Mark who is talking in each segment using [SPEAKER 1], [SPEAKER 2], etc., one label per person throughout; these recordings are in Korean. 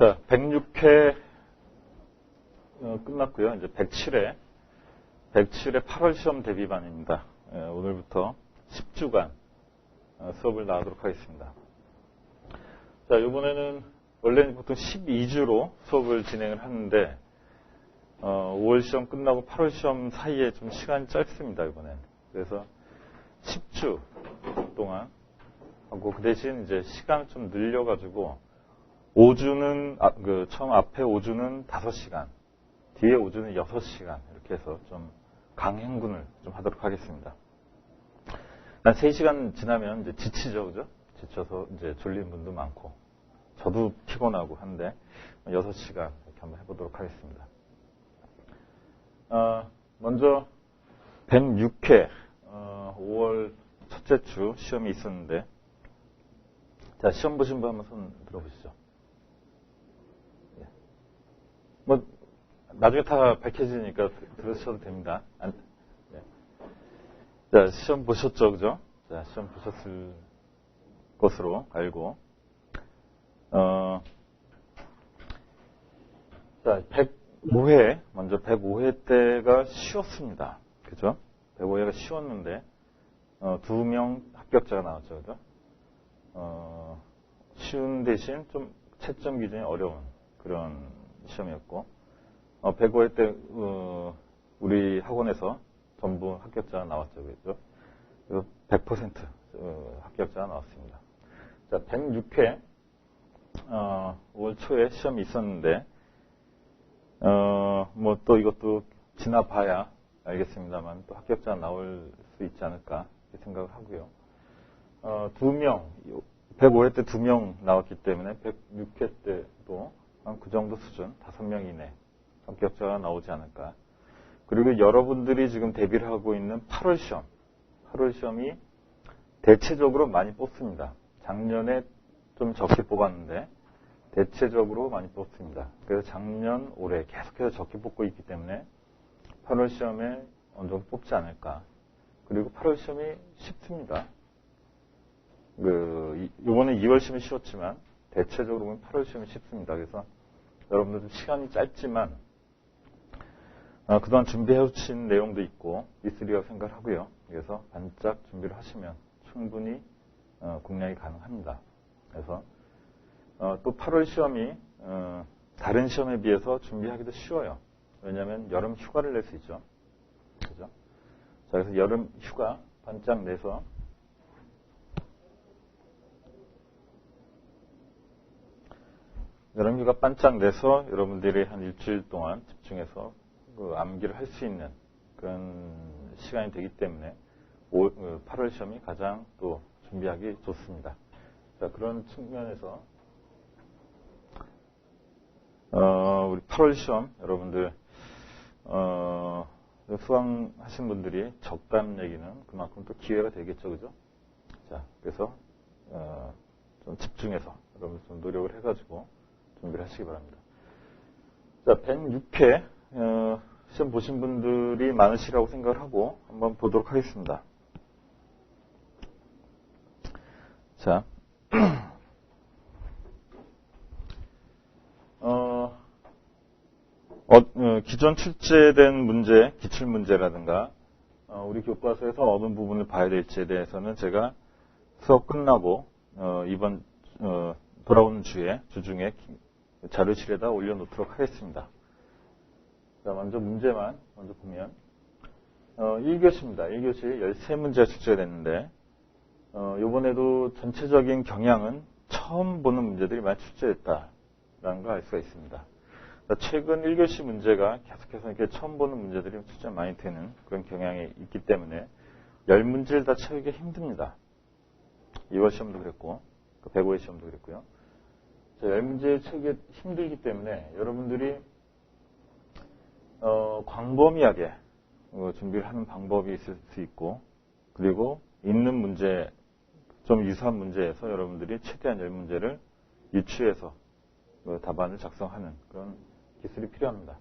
[SPEAKER 1] 자, 106회 끝났고요. 이제 107회 8월 시험 대비반입니다. 오늘부터 10주간 수업을 나가도록 하겠습니다. 자, 이번에는 원래는 보통 12주로 수업을 진행을 하는데 5월 시험 끝나고 8월 시험 사이에 좀 시간이 짧습니다, 이번엔. 그래서 10주 동안 하고 그 대신 이제 시간을 좀 늘려가지고 5주는 처음 앞에 5주는 5시간, 뒤에 5주는 6시간 이렇게 해서 좀 강행군을 좀 하도록 하겠습니다. 한 3시간 지나면 이제 지치죠, 그죠? 지쳐서 이제 졸린 분도 많고 저도 피곤하고 한데 6시간 이렇게 한번 해보도록 하겠습니다. 먼저 106회 5월 첫째 주 시험이 있었는데, 자, 시험 보신 분 한번 손 들어보시죠. 뭐 나중에 다 밝혀지니까 들으셔도 됩니다. 자, 시험 보셨죠, 그죠? 자, 시험 보셨을 것으로 알고, 자, 105회, 먼저 105회 때가 쉬웠습니다. 그죠? 105회가 쉬웠는데, 2명 합격자가 나왔죠, 그죠? 쉬운 대신 좀 채점 기준이 어려운 그런 시험이었고, 105회 때, 우리 학원에서 전부 합격자가 나왔죠, 그죠? 그래서 100% 합격자가 나왔습니다. 자, 106회, 5월 초에 시험이 있었는데, 뭐 또 이것도 지나봐야 알겠습니다만 또 합격자 나올 수 있지 않을까 생각을 하고요. 2명, 105회 때 2명 나왔기 때문에 106회 때도 한 그 정도 수준, 5명 이내 합격자가 나오지 않을까. 그리고 여러분들이 지금 대비를 하고 있는 8월 시험이 대체적으로 많이 뽑습니다. 작년에 좀 적게 뽑았는데 대체적으로 많이 뽑습니다. 그래서 작년, 올해 계속해서 적게 뽑고 있기 때문에 8월 시험에 어느 정도 뽑지 않을까. 그리고 8월 시험이 쉽습니다. 이번에 2월 시험이 쉬웠지만 대체적으로 보면 8월 시험이 쉽습니다. 그래서 여러분들도 시간이 짧지만 그동안 준비해오신 내용도 있고 있으리라고 생각을 하고요. 그래서 반짝 준비를 하시면 충분히 공략이 가능합니다. 그래서 또 8월 시험이 다른 시험에 비해서 준비하기도 쉬워요. 왜냐하면 여름 휴가를 낼 수 있죠. 그죠? 자, 그래서 여름 휴가 반짝 내서 여름 휴가 반짝 내서 여러분들이 한 일주일 동안 집중해서 암기를 할 수 있는 그런 시간이 되기 때문에 8월 시험이 가장 또 준비하기 좋습니다. 자, 그런 측면에서 우리 8월 시험 여러분들 수강하신 분들이 적답 내기는 그만큼 또 기회가 되겠죠, 그죠? 자, 그래서 좀 집중해서 여러분들 좀 노력을 해가지고 준비를 하시기 바랍니다. 자, 106회 시험 보신 분들이 많으시라고 생각을 하고 한번 보도록 하겠습니다. 자, 기존 출제된 문제, 기출문제라든가 우리 교과서에서 어느 부분을 봐야 될지에 대해서는 제가 수업 끝나고 이번 돌아오는 주중에 자료실에다 올려놓도록 하겠습니다. 자, 먼저 문제만 먼저 보면 1교시입니다. 1교시 13문제가 출제됐는데 이번에도 전체적인 경향은 처음 보는 문제들이 많이 출제됐다라는 걸 알 수가 있습니다. 최근 1교시 문제가 계속해서 이렇게 처음 보는 문제들이 출제 많이 되는 그런 경향이 있기 때문에 10문제를 다 채우기 힘듭니다. 2월 시험도 그랬고 105회 시험도 그랬고요. 10문제를 채우기 힘들기 때문에 여러분들이 광범위하게 준비를 하는 방법이 있을 수 있고, 그리고 있는 문제, 좀 유사한 문제에서 여러분들이 최대한 10문제를 유추해서 답안을 작성하는 그런 기술이 필요합니다.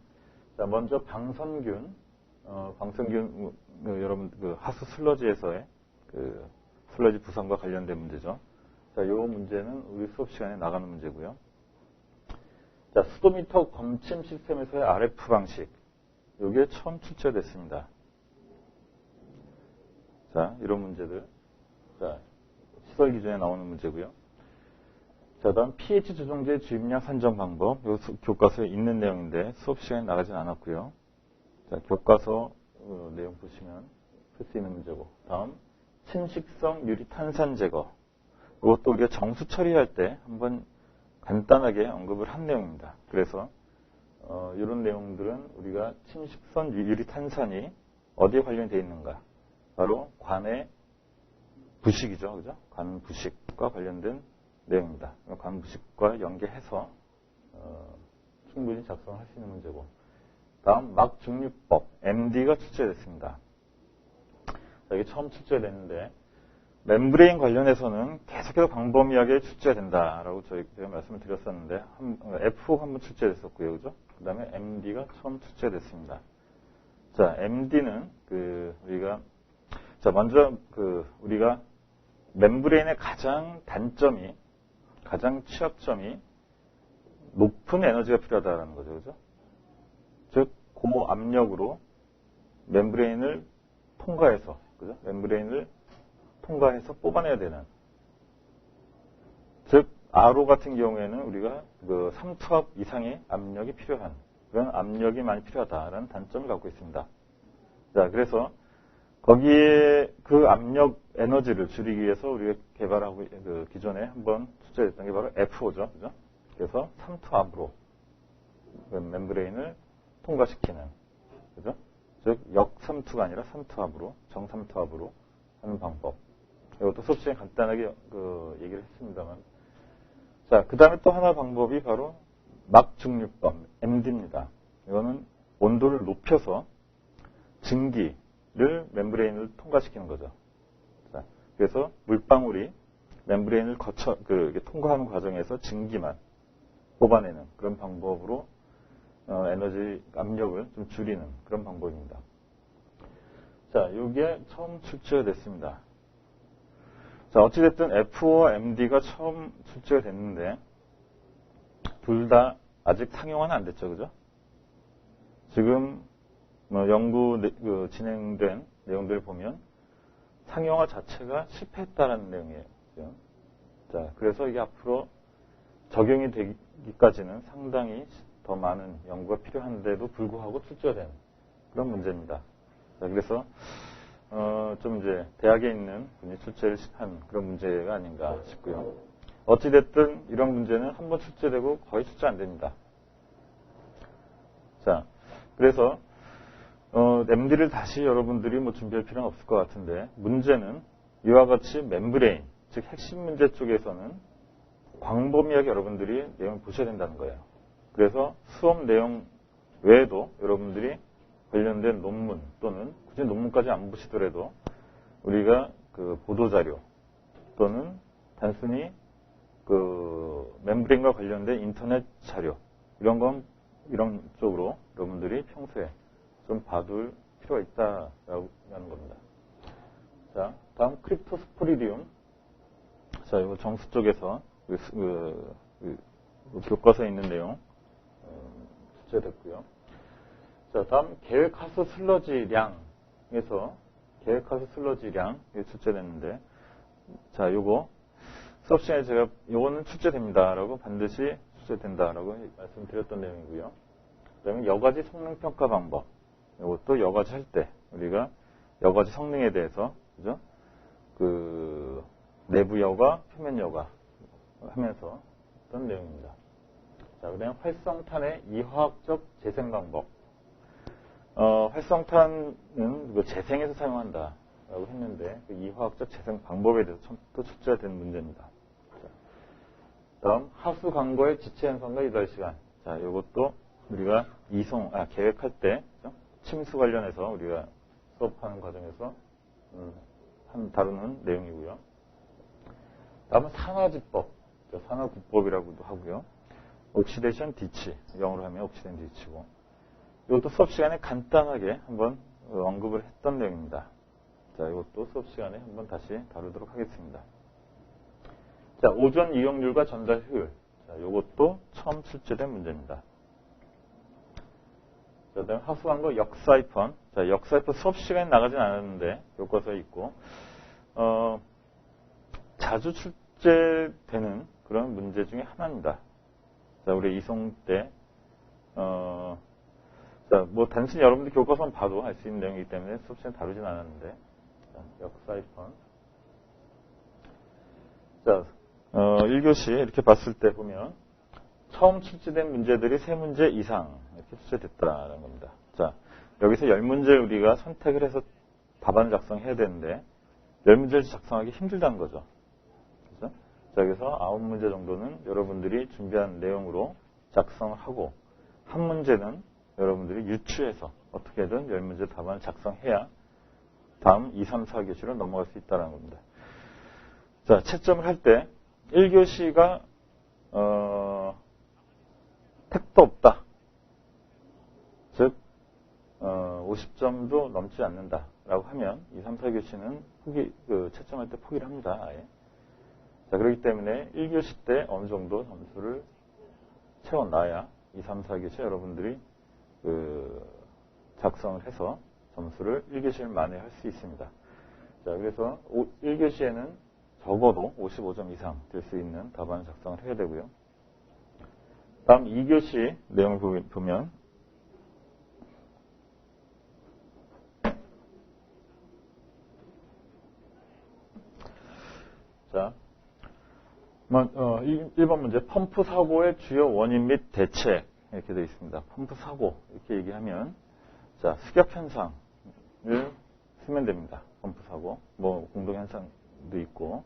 [SPEAKER 1] 자, 먼저 방선균, 여러분 하수 슬러지에서의 슬러지 부산과 관련된 문제죠. 자, 이 문제는 우리 수업 시간에 나가는 문제고요. 자, 수도미터 검침 시스템에서의 RF 방식. 이게 처음 출제됐습니다. 자, 이런 문제들. 자, 시설 기준에 나오는 문제고요. 자, 다음 pH 조정제 주입량 산정 방법. 이 교과서에 있는 내용인데 수업 시간에 나가진 않았고요. 자, 교과서 내용 보시면 풀 수 있는 문제고. 다음 침식성 유리 탄산 제거. 이것도 우리가 정수 처리할 때 한번 간단하게 언급을 한 내용입니다. 그래서 이런 내용들은 우리가 침식성 유리 탄산이 어디에 관련이 되어 있는가? 바로 관의 부식이죠, 그죠? 관 부식과 관련된 내용입니다. 관 부식과 연계해서 충분히 작성할 수 있는 문제고. 다음 막중류법 MD가 출제됐습니다. 자, 이게 처음 출제됐는데 멤브레인 관련해서는 계속해서 광범위하게 출제된다라고 제가 말씀을 드렸었는데 F 한번 출제됐었고요, 그죠? 그 다음에 MD가 처음 출제됐습니다. 자, MD는 우리가 먼저 우리가 멤브레인의 가장 취약점이 높은 에너지가 필요하다는 거죠, 그죠? 즉, 고압력으로 멤브레인을 통과해서, 그죠? 멤브레인을 통과해서 뽑아내야 되는. 즉, RO 같은 경우에는 우리가 3투압 이상의 압력이 필요한, 그런 압력이 많이 필요하다라는 단점을 갖고 있습니다. 자, 그래서 거기에 그 압력 에너지를 줄이기 위해서 우리가 개발하고, 기존에 한번 출제됐던 게 바로 FO죠. 그죠? 그래서 3투압으로 멤브레인을 통과시키는, 그죠? 즉, 역3투가 아니라 3투압으로, 정3투압으로 하는 방법. 이것도 수업 시간에 간단하게 얘기를 했습니다만. 자, 그 다음에 또 하나 방법이 바로 막중류법, MD입니다. 이거는 온도를 높여서 증기를 멤브레인을 통과시키는 거죠. 자, 그래서 물방울이 멤브레인을 통과하는 과정에서 증기만 뽑아내는 그런 방법으로 에너지 압력을 좀 줄이는 그런 방법입니다. 자, 이게 처음 출제됐습니다. 자, 어찌됐든 F와 MD가 처음 출제가 됐는데, 둘 다 아직 상용화는 안 됐죠, 그죠? 지금, 연구 진행된 내용들을 보면, 상용화 자체가 실패했다는 내용이에요. 그죠? 자, 그래서 이게 앞으로 적용이 되기까지는 상당히 더 많은 연구가 필요한데도 불구하고 출제가 된 그런 문제입니다. 자, 그래서, 좀 이제 대학에 있는 분이 출제를 한 그런 문제가 아닌가 싶고요. 어찌됐든 이런 문제는 한번 출제되고 거의 출제 안 됩니다. 자, 그래서 MD를 다시 여러분들이 준비할 필요는 없을 것 같은데 문제는 이와 같이 멤브레인, 즉 핵심 문제 쪽에서는 광범위하게 여러분들이 내용을 보셔야 된다는 거예요. 그래서 수업 내용 외에도 여러분들이 관련된 논문 또는 굳이 논문까지 안 보시더라도 우리가 보도자료 또는 단순히 멤브레인과 관련된 인터넷 자료 이런 쪽으로 여러분들이 평소에 좀 봐둘 필요가 있다라고 하는 겁니다. 자, 다음 크립토스포리디움. 자, 이거 정수 쪽에서 교과서에 있는 내용 출제됐고요. 자, 다음 계획하수 슬러지량에서 계획하수 슬러지량이 출제됐는데, 자, 요거 수업 시간에 제가 요거는 출제됩니다라고 반드시 출제된다라고 말씀드렸던 내용이고요. 그다음에 여과지 성능 평가 방법. 이것도 여과지 할 때 우리가 여과지 성능에 대해서 그죠? 내부 여과, 표면 여과 하면서 어떤 내용입니다. 자, 그다음에 활성탄의 이화학적 재생 방법. 활성탄은 재생해서 사용한다라고 했는데 이화학적 재생 방법에 대해서 또 출제가 된 문제입니다. 자, 다음 하수 강도의 지체 현상과 이달 시간. 자, 이것도 우리가 계획할 때 그렇죠? 침수 관련해서 우리가 수업하는 과정에서 다루는 내용이고요. 다음은 산화지법, 산화구법이라고도 하고요. 옥시데이션 디치, 영어로 하면 옥시덴 디치고. 이것도 수업 시간에 간단하게 한번 언급을 했던 내용입니다. 자, 이것도 수업 시간에 한번 다시 다루도록 하겠습니다. 자, 오존 이용률과 전달 효율. 자, 자, 요것도 처음 출제된 문제입니다. 자, 그다음 하수광거 역사이펀. 자, 역사이펀 수업 시간에 나가진 않았는데 교과서에 있고 자주 출제되는 그런 문제 중에 하나입니다. 자, 우리 이송 때 자, 뭐 단순히 여러분들 교과서만 봐도 알 수 있는 내용이기 때문에 수업 시간에 다루진 않았는데 자, 역사이펀. 자, 1교시 이렇게 봤을 때 보면 처음 출제된 문제들이 3문제 이상 이렇게 출제됐다는 겁니다. 자, 여기서 10문제를 우리가 선택을 해서 답안을 작성해야 되는데 10문제를 작성하기 힘들다는 거죠. 그렇죠? 자, 여기서 9문제 정도는 여러분들이 준비한 내용으로 작성을 하고 한 문제는 여러분들이 유추해서 어떻게든 10문제 답안을 작성해야 다음 2, 3, 4교시로 넘어갈 수 있다는 겁니다. 자, 채점을 할 때 1교시가 택도 없다. 즉 50점도 넘지 않는다라고 하면 2, 3, 4교시는 채점할 때 포기를 합니다. 아예. 자, 그렇기 때문에 1교시 때 어느 정도 점수를 채워놔야 2, 3, 4교시 여러분들이 작성을 해서 점수를 1교시를 만회할 수 있습니다. 자, 그래서 1교시에는 적어도 55점 이상 될 수 있는 답안을 작성을 해야 되고요. 다음 2교시 내용을 보면 자, 1번 문제 펌프 사고의 주요 원인 및 대책 이렇게 되어 있습니다. 펌프 사고 이렇게 얘기하면 자, 수격 현상을 쓰면 됩니다. 펌프 사고 뭐 공동 현상도 있고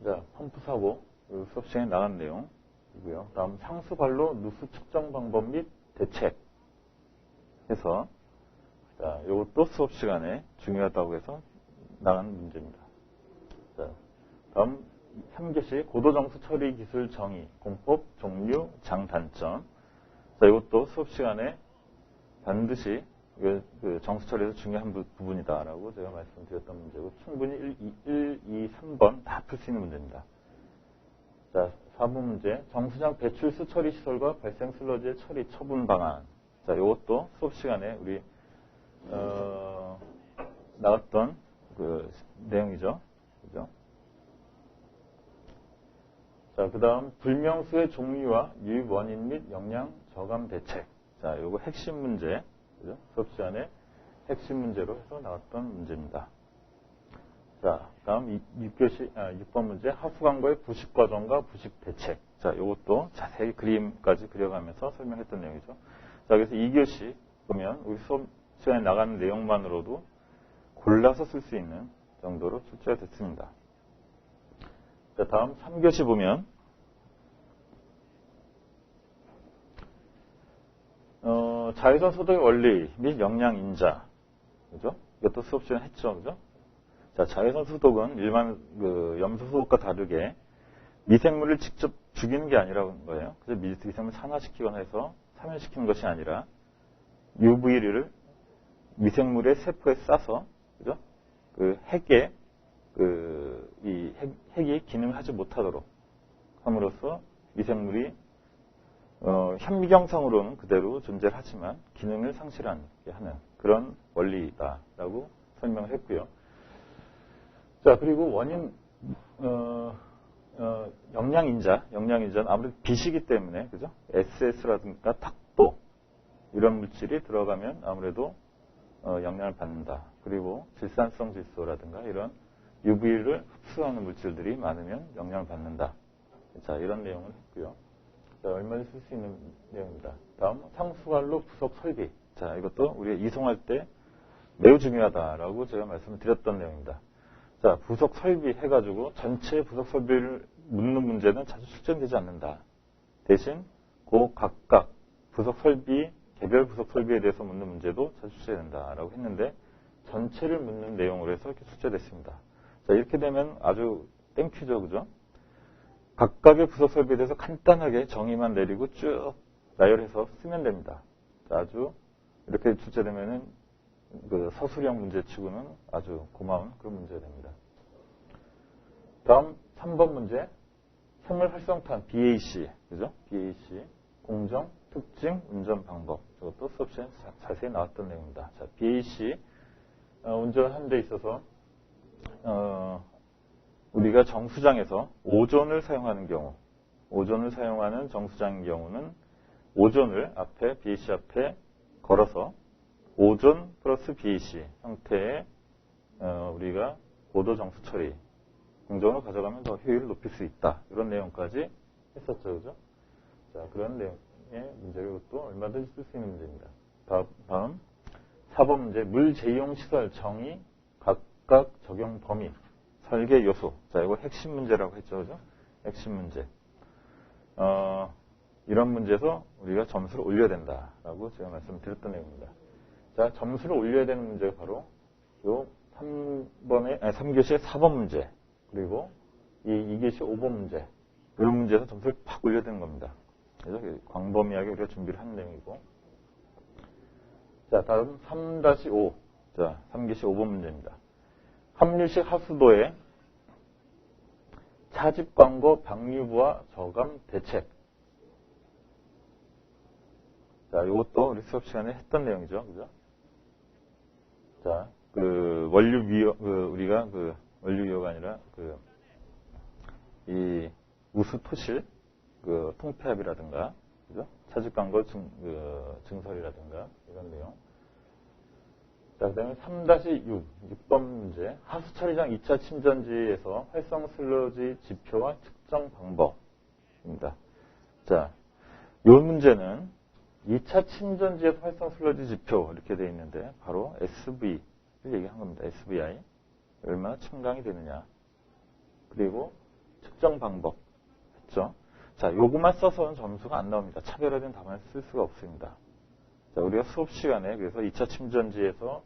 [SPEAKER 1] 자, 펌프 사고 수업 시간에 나간 내용이고요. 다음 상수 관로 누수 측정 방법 및 대책 해서 자, 이것도 수업 시간에 중요하다고 해서 나간 문제입니다. 자, 다음 3교시 고도정수 처리 기술 정의, 공법, 종류, 장단점. 자, 이것도 수업 시간에 반드시 정수 처리에서 중요한 부분이다라고 제가 말씀드렸던 문제고 충분히 1, 2, 3번 다 풀 수 있는 문제입니다. 자, 4번 문제 정수장 배출수 처리 시설과 발생 슬러지의 처리 처분 방안. 자, 이것도 수업 시간에 우리 나왔던 내용이죠. 그죠? 자, 그 다음 불명수의 종류와 유입 원인 및 영양 저감 대책. 자, 요거 핵심 문제, 그죠? 수업 시간에 핵심 문제로 해서 나왔던 문제입니다. 자, 다음 6번 문제 하수광거의 부식 과정과 부식 대책. 자, 요것도 자세히 그림까지 그려가면서 설명했던 내용이죠. 자, 그래서 2교시 보면 우리 수업 시간에 나가는 내용만으로도 골라서 쓸 수 있는 정도로 출제가 됐습니다. 자, 다음 3교시 보면 자외선 소독의 원리 및 영양 인자. 그죠? 이것도 수업 시간에 했죠. 그죠? 자, 자외선 소독은 일반 염소 소독과 다르게 미생물을 직접 죽이는 게 아니라는 거예요. 그래서 미생물을 산화시키거나 해서 사멸시키는 것이 아니라 UV를 미생물의 세포에 싸서, 그죠? 핵에 이 핵이 기능을 하지 못하도록 함으로써 미생물이 현미경상으로는 그대로 존재를 하지만 기능을 상실하게 하는 그런 원리다라고 설명을 했고요. 자, 그리고 원인 영양인자는 아무래도 빛이기 때문에 그죠? SS라든가 탁도 이런 물질이 들어가면 아무래도 영향을 받는다. 그리고 질산성 질소라든가 이런 UV를 흡수하는 물질들이 많으면 영향을 받는다. 자, 이런 내용을 했고요. 자, 얼마든지 쓸 수 있는 내용입니다. 다음 상수관로 부속 설비. 자, 이것도 우리가 이송할 때 매우 중요하다라고 제가 말씀을 드렸던 내용입니다. 자, 부속 설비 해가지고 전체 부속 설비를 묻는 문제는 자주 출제되지 않는다. 대신 각각 부속 설비, 개별 부속 설비에 대해서 묻는 문제도 자주 출제된다라고 했는데 전체를 묻는 내용으로 해서 이렇게 출제됐습니다. 자, 이렇게 되면 아주 땡큐죠, 그죠? 각각의 부속 설비에 대해서 간단하게 정의만 내리고 쭉 나열해서 쓰면 됩니다. 자, 아주 이렇게 출제되면은 서술형 문제치고는 아주 고마운 그런 문제가 됩니다. 다음 3번 문제 생물 활성탄, BAC, 그죠? BAC, 공정, 특징, 운전 방법. 저것도 수업 시간에 자세히 나왔던 내용입니다. 자, BAC, 운전하는 데 있어서, 우리가 정수장에서 오존을 사용하는 경우, 오존을 사용하는 정수장인 경우는 오존을 앞에, BAC 앞에 걸어서 오존 플러스 BAC 형태의 우리가 고도 정수 처리, 공정으로 가져가면 더 효율을 높일 수 있다. 이런 내용까지 했었죠. 그죠? 자, 그런 내용의 문제를 이것도 얼마든지 쓸 수 있는 문제입니다. 다음 4번 문제. 물 제이용 시설 정의, 각각 적용 범위, 설계 요소. 자, 이거 핵심 문제라고 했죠. 그죠? 핵심 문제. 이런 문제에서 우리가 점수를 올려야 된다라고 제가 말씀드렸던 내용입니다. 자, 점수를 올려야 되는 문제가 바로 요 3교시의 4번 문제, 그리고 이 2교시 5번 문제, 이런 문제에서 점수를 팍 올려야 되는 겁니다. 그래서 광범위하게 우리가 준비를 한 내용이고. 자, 다음 3-5. 자, 3교시 5번 문제입니다. 합류식 하수도의 차집 광고 방류부와 저감 대책. 자, 이것도 우리 수업 시간에 했던 내용이죠. 그죠? 자, 우리가 원유위호가 아니라 이 우수토실, 통폐합이라든가, 그죠? 차집광고 증설이라든가, 이런 내용. 자, 그 다음에 3-6번 문제. 하수처리장 2차 침전지에서 활성 슬러지 지표와 측정 방법입니다. 자, 이 문제는 2차 침전지에서 활성 슬러지 지표, 이렇게 되어 있는데, 바로 SV를 얘기한 겁니다. SVI. 얼마나 첨강이 되느냐. 그리고 측정 방법. 했죠? 자, 요것만 써서는 점수가 안 나옵니다. 차별화된 답안을 쓸 수가 없습니다. 자, 우리가 수업 시간에 그래서 2차 침전지에서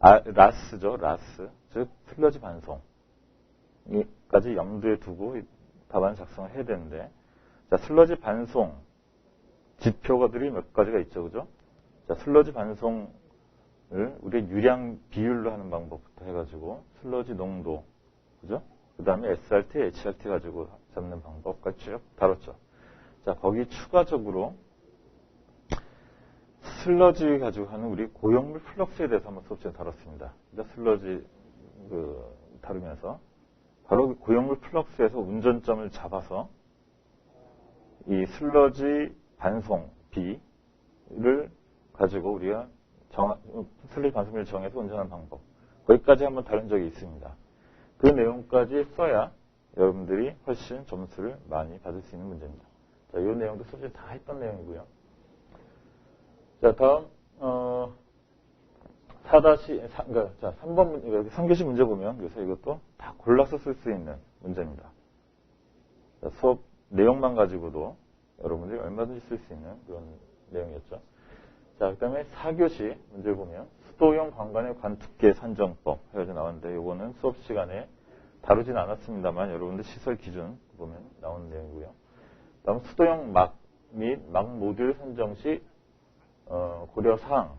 [SPEAKER 1] 라스죠, 라스. 즉, 슬러지 반송까지 염두에 두고 답안 작성을 해야 되는데, 자, 슬러지 반송 지표가들이 몇 가지가 있죠, 그죠? 자, 슬러지 반송을 우리가 유량 비율로 하는 방법부터 해가지고, 슬러지 농도, 그죠? 그 다음에 SRT, HRT 가지고 잡는 방법까지 쭉 다뤘죠. 자, 거기 추가적으로 슬러지 가지고 하는 우리 고용물 플럭스에 대해서 한번 수업 시간에 다뤘습니다. 슬러지 다루면서 바로 고용물 플럭스에서 운전점을 잡아서 이 슬러지 반송비를 가지고 우리가 슬러지 반송비를 정해서 운전하는 방법, 거기까지 한번 다룬 적이 있습니다. 그 내용까지 써야 여러분들이 훨씬 점수를 많이 받을 수 있는 문제입니다. 자, 이 내용도 수업 시간에 다 했던 내용이고요. 자, 다음 3번 문제, 3교시 문제 보면 그래서 이것도 다 골라서 쓸 수 있는 문제입니다. 자, 수업 내용만 가지고도 여러분들이 얼마든지 쓸 수 있는 그런 내용이었죠. 자, 그 다음에 4교시 문제를 보면 수도용 관관의 관투계 산정법 해가지고 나왔는데, 요거는 수업 시간에 다루진 않았습니다만 여러분들 시설 기준 보면 나오는 내용이고요. 다음 수도용 막 및 막 모듈 선정 시 고려사항,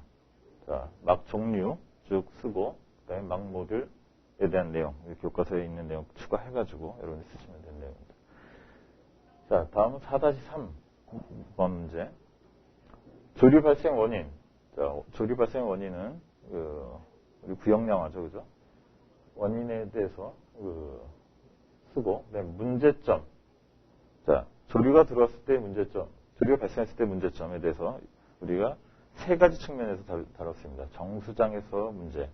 [SPEAKER 1] 자, 막 종류 쭉 쓰고, 그 다음에 막 모듈에 대한 내용, 교과서에 있는 내용 추가해가지고 여러분이 쓰시면 되는 내용입니다. 자, 다음은 4-3번 문제. 조류 발생 원인. 자, 조류 발생 원인은 우리 구역량화죠, 그죠? 원인에 대해서 쓰고, 그다음에 문제점. 자, 조류가 들어왔을 때 문제점, 조류가 발생했을 때 문제점에 대해서 우리가 세 가지 측면에서 다뤘습니다. 정수장에서 문제,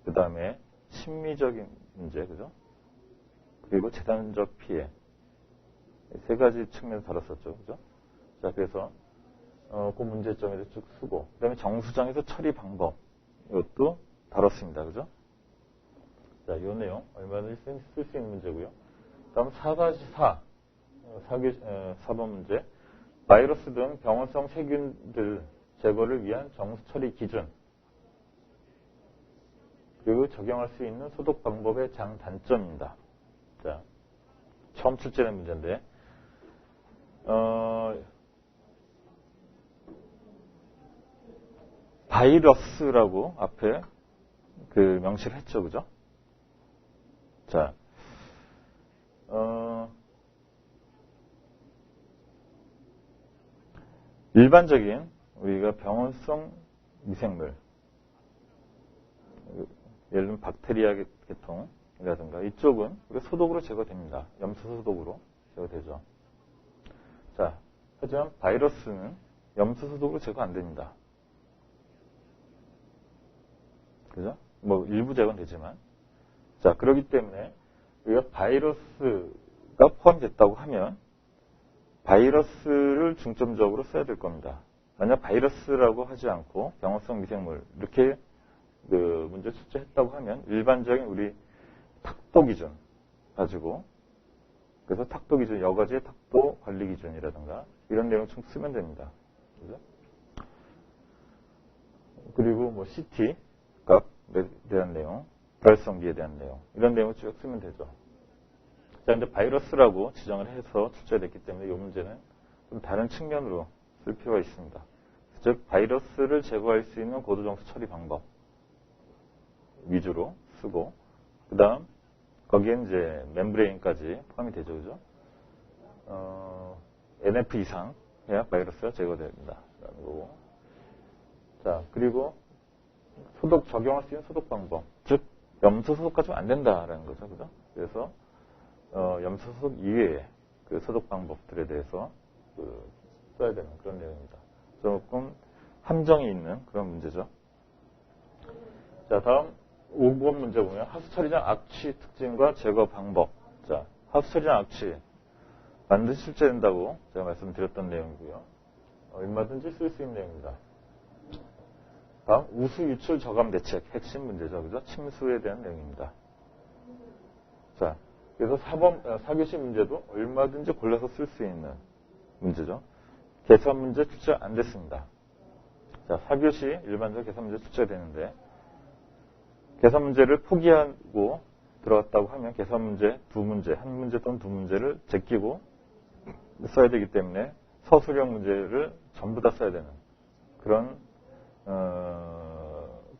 [SPEAKER 1] 그 다음에 심리적인 문제, 그죠? 그리고 재단적 피해. 세 가지 측면에서 다뤘었죠, 그죠? 자, 그래서 그 문제점에 대해서 쭉 쓰고, 그 다음에 정수장에서 처리 방법, 이것도 다뤘습니다, 그죠? 자, 이 내용 얼마든지 쓸 수 있는 문제고요. 다음 4-4, 4번 문제. 바이러스 등 병원성 세균들 제거를 위한 정수 처리 기준, 그리고 적용할 수 있는 소독 방법의 장단점입니다. 자, 처음 출제된 문제인데, 바이러스라고 앞에 명시를 했죠, 그죠? 자, 일반적인 우리가 병원성 미생물, 예를 들면 박테리아 계통이라든가 이쪽은 우리가 소독으로 제거됩니다. 염소 소독으로 제거되죠. 자, 하지만 바이러스는 염소 소독으로 제거 안 됩니다. 그죠? 뭐 일부 제거는 되지만, 자, 그렇기 때문에 우리가 바이러스가 포함됐다고 하면 바이러스를 중점적으로 써야 될 겁니다. 만약 바이러스라고 하지 않고 병원성 미생물 이렇게 그 문제 출제했다고 하면 일반적인 우리 탁도 기준 가지고, 그래서 탁도 기준, 여과지의 탁도 관리 기준이라든가 이런 내용 좀 쓰면 됩니다. 그죠? 그리고 뭐 CT 값에 대한 내용, 발성기에 대한 내용, 이런 내용을 쭉 쓰면 되죠. 자, 근데 바이러스라고 지정을 해서 출제됐기 때문에 이 문제는 좀 다른 측면으로 쓸 필요가 있습니다. 즉, 바이러스를 제거할 수 있는 고도정수 처리 방법 위주로 쓰고, 그 다음, 거기에 이제 멤브레인까지 포함이 되죠, 그죠? NF 이상 해야 바이러스가 제거됩니다. 라는 거고. 자, 그리고 소독, 적용할 수 있는 소독 방법. 즉, 염소 소독까지는 안 된다라는 거죠, 그죠? 그래서, 염소 소독 이외의 그 소독 방법들에 대해서 써야 되는 그런 내용입니다. 조금 함정이 있는 그런 문제죠. 자, 다음 5번 문제 보면 하수처리장 악취 특징과 제거 방법. 자, 하수처리장 악취 반드시 출제된다고 제가 말씀드렸던 내용이고요. 얼마든지 쓸 수 있는 내용입니다. 다음 우수 유출 저감 대책 핵심 문제죠, 그죠? 침수에 대한 내용입니다. 자, 그래서 4교시 문제도 얼마든지 골라서 쓸 수 있는 문제죠. 계산 문제 출제 안 됐습니다. 자, 4교시 일반적 계산 문제 출제되는데, 계산 문제를 포기하고 들어갔다고 하면 계산 문제 두 문제, 한 문제 또는 두 문제를 제끼고 써야 되기 때문에 서술형 문제를 전부 다 써야 되는 그런,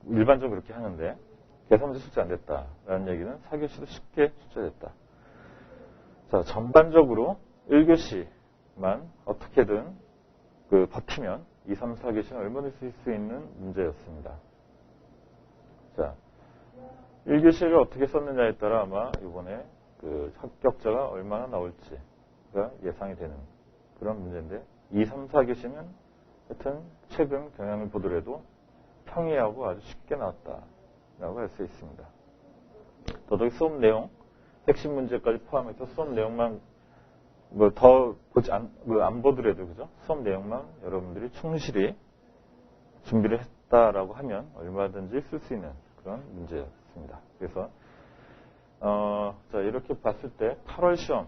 [SPEAKER 1] 일반적으로 그렇게 하는데, 계산 문제 출제 안 됐다라는 얘기는 4교시도 쉽게 출제됐다. 자, 전반적으로 1교시만 어떻게든 버티면 2, 3, 4교시는 얼마든지 쓸 수 있는 문제였습니다. 자, 1교시를 어떻게 썼느냐에 따라 아마 이번에 합격자가 얼마나 나올지가 예상이 되는 그런 문제인데, 2, 3, 4교시는 하여튼 최근 경향을 보더라도 평이하고 아주 쉽게 나왔다라고 할 수 있습니다. 더더욱 수업 내용, 핵심 문제까지 포함해서 수업 내용만 더 보지 안 보더라도, 그죠? 수업 내용만 여러분들이 충실히 준비를 했다라고 하면 얼마든지 쓸 수 있는 그런 문제였습니다. 그래서, 자, 이렇게 봤을 때 8월 시험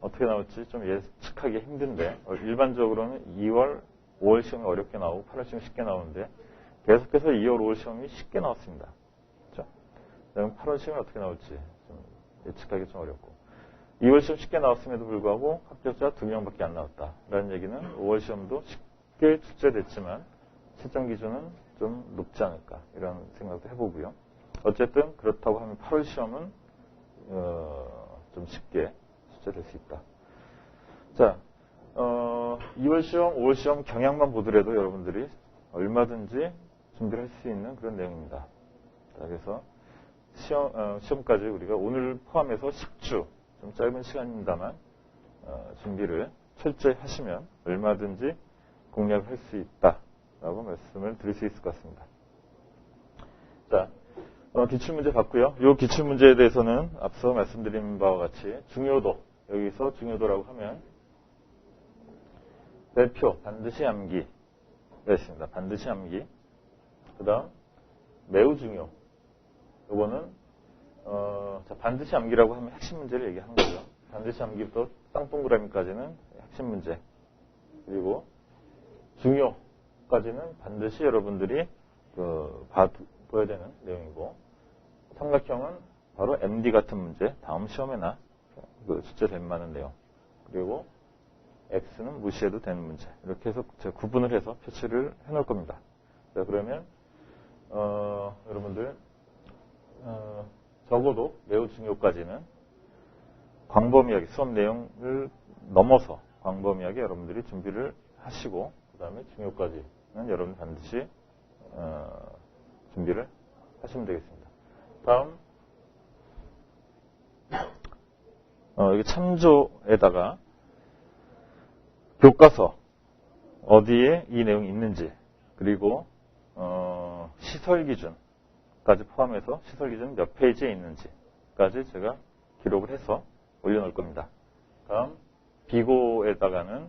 [SPEAKER 1] 어떻게 나올지 좀 예측하기 힘든데, 일반적으로는 2월, 5월 시험이 어렵게 나오고 8월 시험이 쉽게 나오는데, 계속해서 2월, 5월 시험이 쉽게 나왔습니다. 그렇죠? 그럼 8월 시험이 어떻게 나올지 좀 예측하기 좀 어렵고, 2월 시험 쉽게 나왔음에도 불구하고 합격자 2명밖에 안 나왔다라는 얘기는 5월 시험도 쉽게 출제됐지만 채점 기준은 좀 높지 않을까, 이런 생각도 해보고요. 어쨌든 그렇다고 하면 8월 시험은 좀 쉽게 출제될 수 있다. 자, 2월 시험, 5월 시험 경향만 보더라도 여러분들이 얼마든지 준비를 할 수 있는 그런 내용입니다. 자, 그래서 시험까지 우리가 오늘 포함해서 10주, 좀 짧은 시간입니다만 준비를 철저히 하시면 얼마든지 공략할 수 있다라고 말씀을 드릴 수 있을 것 같습니다. 자, 기출문제 봤고요. 이 기출문제에 대해서는 앞서 말씀드린 바와 같이 중요도, 여기서 중요도라고 하면 별표, 반드시 암기가 있습니다. 반드시 암기. 그 다음 매우 중요. 요거는 자, 반드시 암기라고 하면 핵심 문제를 얘기하는 거죠. 반드시 암기부터 쌍동그라미까지는 핵심 문제. 그리고 중요까지는 반드시 여러분들이 보여야 되는 내용이고, 삼각형은 바로 MD 같은 문제, 다음 시험에나 출제될 만한 내용. 그리고 X는 무시해도 되는 문제. 이렇게 해서 제가 구분을 해서 표시를 해놓을 겁니다. 자, 그러면 여러분들 적어도 매우 중요까지는 광범위하게 수업 내용을 넘어서 광범위하게 여러분들이 준비를 하시고 그 다음에 중요까지는 여러분 반드시 준비를 하시면 되겠습니다. 다음 이게 참조에다가 교과서 어디에 이 내용이 있는지 그리고 시설 기준까지 포함해서 시설 기준 몇 페이지에 있는지까지 제가 기록을 해서 올려놓을 겁니다. 다음 비고에다가는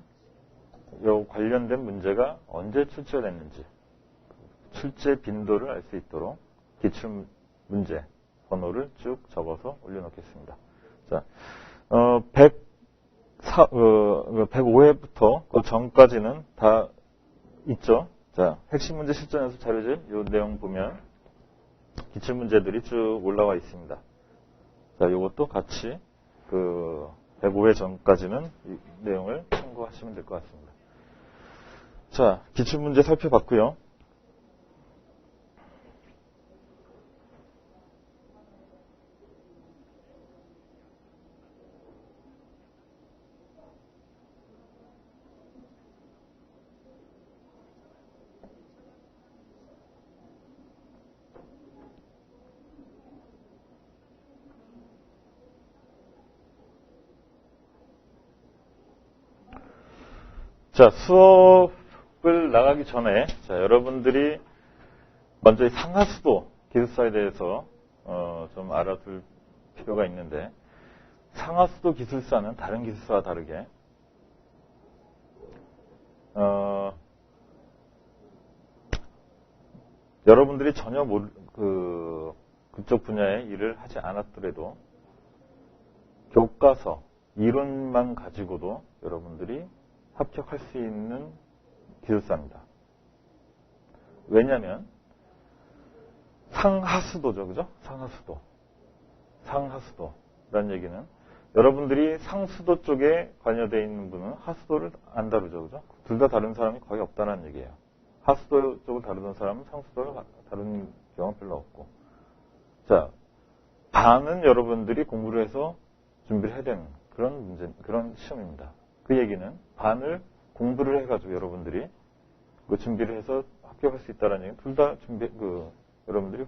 [SPEAKER 1] 이 관련된 문제가 언제 출제가 됐는지 출제 빈도를 알 수 있도록 기출 문제 번호를 쭉 적어서 올려놓겠습니다. 자, 105회부터 그 전까지는 다 있죠. 자, 핵심 문제 실전 연습 자료집 이 내용 보면 기출 문제들이 쭉 올라와 있습니다. 자, 이것도 같이 그 105회 전까지는 이 내용을 참고하시면 될 것 같습니다. 자, 기출 문제 살펴봤고요. 자, 수업을 나가기 전에 여러분들이 먼저 이 상하수도 기술사에 대해서 좀 알아둘 필요가 있는데 상하수도 기술사는 다른 기술사와 다르게 여러분들이 전혀 그쪽 분야의 일을 하지 않았더라도 교과서 이론만 가지고도 여러분들이 합격할 수 있는 기술사입니다. 왜냐하면 상하수도죠, 그죠? 상하수도라는 얘기는 여러분들이 상수도 쪽에 관여되어 있는 분은 하수도를 안 다루죠, 그죠? 둘 다 다른 사람이 거의 없다는 얘기예요. 하수도 쪽을 다루던 사람은 상수도를 다루는 경우는 별로 없고, 자, 반은 여러분들이 공부를 해서 준비를 해야 되는 그런 시험입니다. 그 얘기는 반을 공부를 해가지고 여러분들이 그 준비를 해서 합격할 수 있다는 얘기는 둘 다 여러분들이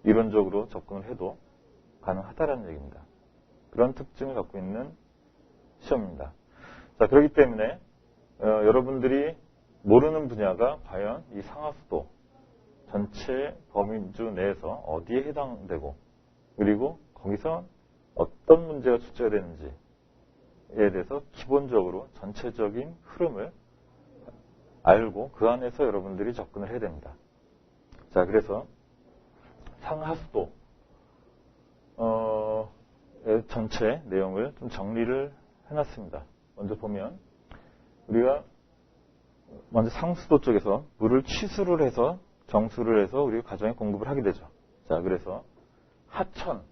[SPEAKER 1] 이론적으로 접근을 해도 가능하다는 얘기입니다. 그런 특징을 갖고 있는 시험입니다. 자, 그렇기 때문에 여러분들이 모르는 분야가 과연 이 상하수도 전체 범위주 내에서 어디에 해당되고 그리고 거기서 어떤 문제가 출제가 되는지에 대해서 기본적으로 전체적인 흐름을 알고 그 안에서 여러분들이 접근을 해야 됩니다. 자, 그래서 상하수도 전체 내용을 좀 정리를 해놨습니다. 먼저 보면 우리가 먼저 상수도 쪽에서 물을 취수를 해서 정수를 해서 우리가 가정에 공급을 하게 되죠. 자, 그래서 하천부터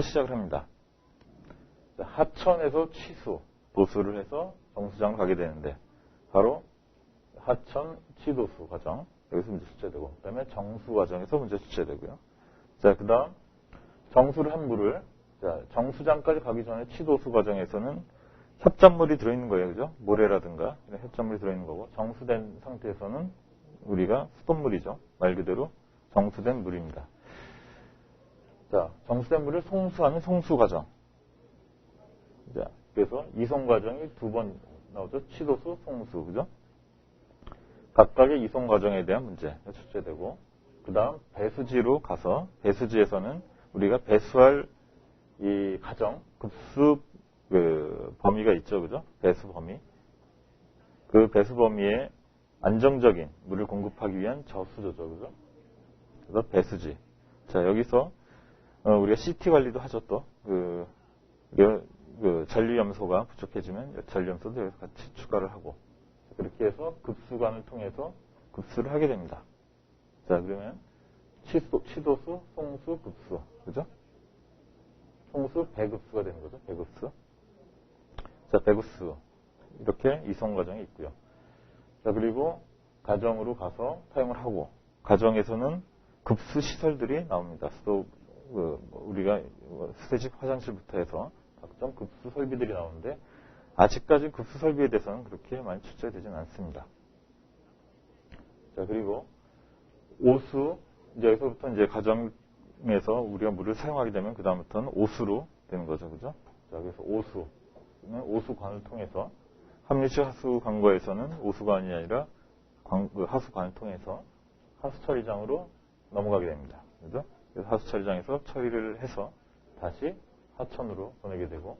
[SPEAKER 1] 시작을 합니다. 자, 하천에서 취수, 도수를 해서 정수장을 가게 되는데 바로 하천 취도수 과정 여기서 문제 출제되고 그 다음에 정수 과정에서 문제 출제되고요. 자, 그 다음 정수를 한 물을 정수장까지 가기 전에 취도수 과정에서는 협잡물이 들어있는 거예요. 그죠? 모래라든가 이런 협잡물이 들어있는 거고 정수된 상태에서는 우리가 수돗물이죠. 말 그대로 정수된 물입니다. 자, 정수된 물을 송수하는 송수 과정. 자, 그래서 이송 과정이 두 번 나오죠. 취도수, 송수. 그죠? 각각의 이송 과정에 대한 문제가 출제되고 그 다음 배수지로 가서 배수지에서는 우리가 배수할 이 과정, 급수 범위가 있죠. 그죠? 배수 범위. 그 배수 범위에 안정적인 물을 공급하기 위한 저수조죠. 그죠? 그래서 배수지. 자, 여기서 우리가 CT 관리도 하죠. 또 전류염소가 부족해지면 전류염소도 여기서 같이 추가를 하고 그렇게 해서 급수관을 통해서 급수를 하게 됩니다. 자, 그러면 취도수, 송수, 급수. 그죠? 송수, 배급수가 되는 거죠. 배급수. 자, 배급수. 이렇게 이송 과정이 있고요. 자, 그리고 가정으로 가서 사용을 하고 가정에서는 급수 시설들이 나옵니다. 우리가 수세식 화장실부터 해서 각종 급수 설비들이 나오는데 아직까지 급수 설비에 대해서는 그렇게 많이 출제가 되지는 않습니다. 자, 그리고 오수, 이제 여기서부터 이제 가정에서 우리가 물을 사용하게 되면 그 다음부터는 오수로 되는 거죠. 그죠? 자, 그래서 오수는 오수관을 통해서 함유식 하수관거에서는 오수관이 아니라 하수관을 통해서 하수처리장으로 넘어가게 됩니다. 그죠? 그래서 하수처리장에서 처리를 해서 다시 하천으로 보내게 되고,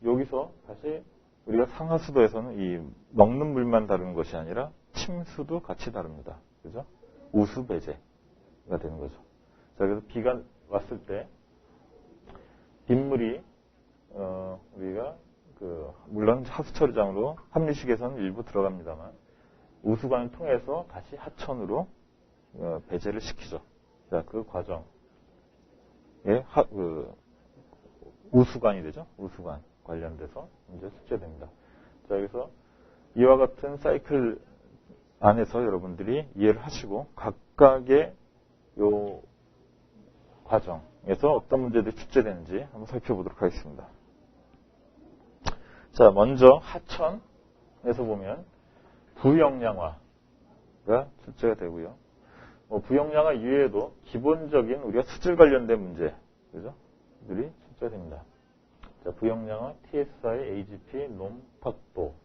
[SPEAKER 1] 여기서 다시 우리가 상하수도에서는 이 먹는 물만 다루는 것이 아니라 침수도 같이 다룹니다. 그죠? 우수 배제가 되는 거죠. 자, 그래서 비가 왔을 때 빗물이 우리가 물론 하수처리장으로 함유식에서는 일부 들어갑니다만 우수관을 통해서 다시 하천으로 배제를 시키죠. 자, 그 과정에 우수관이 되죠. 우수관 관련돼서 이제 숙제됩니다. 자, 여기서 이와 같은 사이클 안에서 여러분들이 이해를 하시고 각각의 요 과정에서 어떤 문제들이 출제되는지 한번 살펴보도록 하겠습니다. 자, 먼저 하천에서 보면 부영양화가 출제가 되고요. 부영양화 이외에도 기본적인 우리가 수질 관련된 문제, 그죠? 들이 출제가 됩니다. 자, 부영양화, TSI, AGP, 놈, 탁도,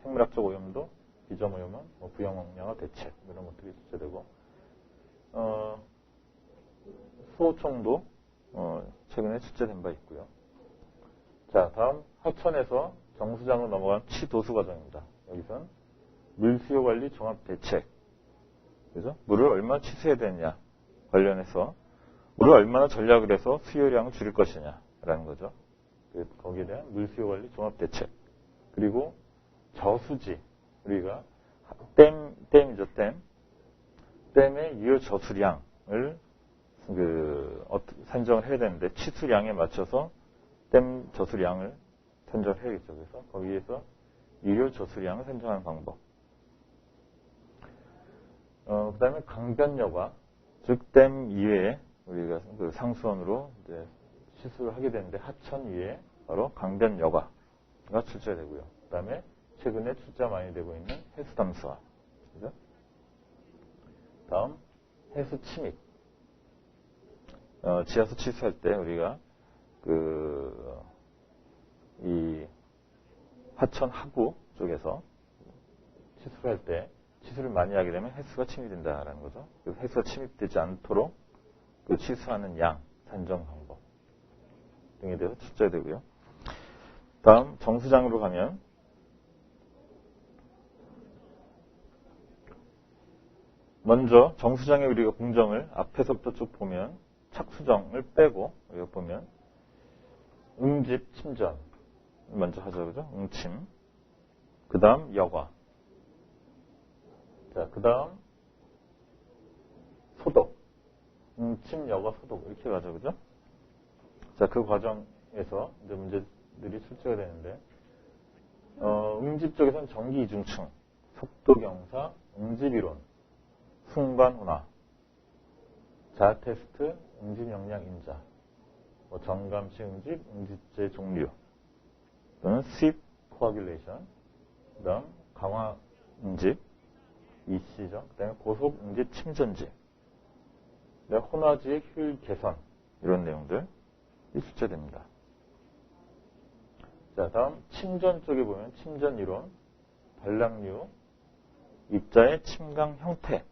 [SPEAKER 1] 생물학적 오염도, 비점 오염은 부영양화 대책 이런 것들이 출제되고, 수호청도 최근에 출제된 바 있고요. 자, 다음 하천에서 정수장으로 넘어간 치도수 과정입니다. 여기선 물수요 관리 종합 대책, 그죠? 물을 얼마나 치수해야 되느냐 관련해서 물을 얼마나 전략을 해서 수요량을 줄일 것이냐라는 거죠. 거기에 대한 물수요 관리 종합 대책. 그리고 저수지, 우리가 댐이죠, 댐의 유효 저수량을 산정을 해야 되는데 치수량에 맞춰서 댐 저수량을 산정을 해야겠죠. 그래서 거기에서 유효 저수량을 산정하는 방법. 그 다음에 강변여과, 즉 댐 이외에 우리가 상수원으로 이제 시술을 하게 되는데 하천 위에 바로 강변여과가 출제되고요. 그 다음에 최근에 출제 많이 되고 있는 해수담수화, 그죠? 다음 해수 침입. 지하수 치수할 때 우리가 이 하천 하구 쪽에서 치수를 할 때 치수를 많이 하게 되면 해수가 침입된다라는 거죠. 그래서 해수가 침입되지 않도록 치수하는 양, 산정 방법 등에 대해서 출제되고요. 다음 정수장으로 가면 먼저 정수장에 우리가 공정을 앞에서부터 쭉 보면 착수정을 빼고 우리가 보면 응집, 침전 먼저 하죠. 그죠? 응침. 그 다음 여과. 자, 그 다음 소독. 응침, 여과, 소독 이렇게 가죠. 그죠? 자, 그 과정에서 이제 문제들이 출제가 되는데 응집 쪽에서는 전기 이중층, 속도경사, 응집이론, 승관운하, 자테스트, 응집역량 인자, 정감시 응집, 응집제 종류, 또는 스윕 코아귤레이션, 그 다음 강화 응집, EC죠. 그 다음에 고속 응집 침전지, 혼화지의 효율 개선, 이런 내용들이 출제됩니다. 자, 다음 침전 쪽에 보면 침전 이론, 발랑류, 입자의 침강 형태,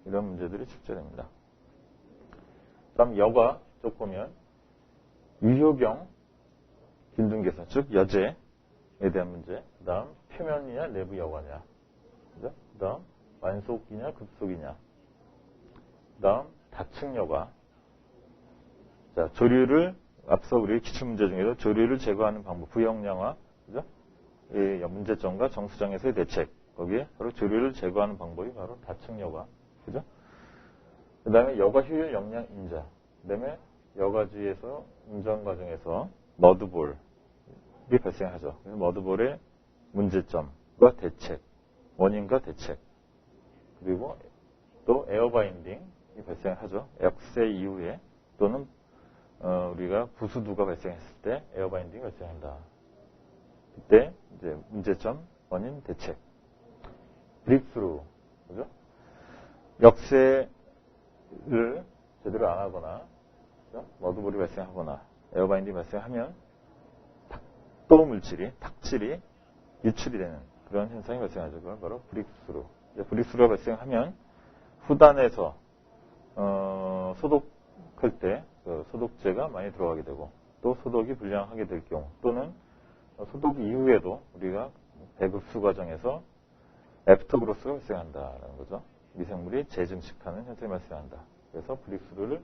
[SPEAKER 1] 이런 문제들이 출제됩니다. 다음 여과 쪽 보면 유효경 균등 개선, 즉 여제에 대한 문제. 그 다음 표면이냐 내부 여과냐, 그죠? 그 다음 완속이냐 급속이냐, 그 다음 다층 여과. 자, 조류를 앞서 우리 기출문제 중에서 조류를 제거하는 방법, 부영양화, 그죠? 이 문제점과 정수장에서의 대책, 거기에 바로 조류를 제거하는 방법이 바로 다층 여과, 그죠? 그 다음에 여과 효율 역량 인자, 그 다음에 여과지에서 운전 과정에서 머드볼이 발생하죠. 그래서 머드볼의 문제점과 대책, 원인과 대책, 그리고 또 에어바인딩이 발생하죠. 액세 이후에 또는 우리가 부수두가 발생했을 때 에어바인딩이 발생한다. 그때 이제 문제점, 원인, 대책. 브릭스루, 그죠? 역세를 제대로 안 하거나, 그죠? 머드볼이 발생하거나, 에어바인딩이 발생하면 탁도 물질이, 탁질이 유출이 되는 그런 현상이 발생하죠. 그건 바로 브릭스루. 브릭스루가 발생하면 후단에서 소독할 때 소독제가 많이 들어가게 되고 또 소독이 불량하게 될 경우 또는 소독 이후에도 우리가 배급수 과정에서 애프터그로스가 발생한다라는 거죠. 미생물이 재증식하는 현상이 발생한다. 그래서 브릭스루를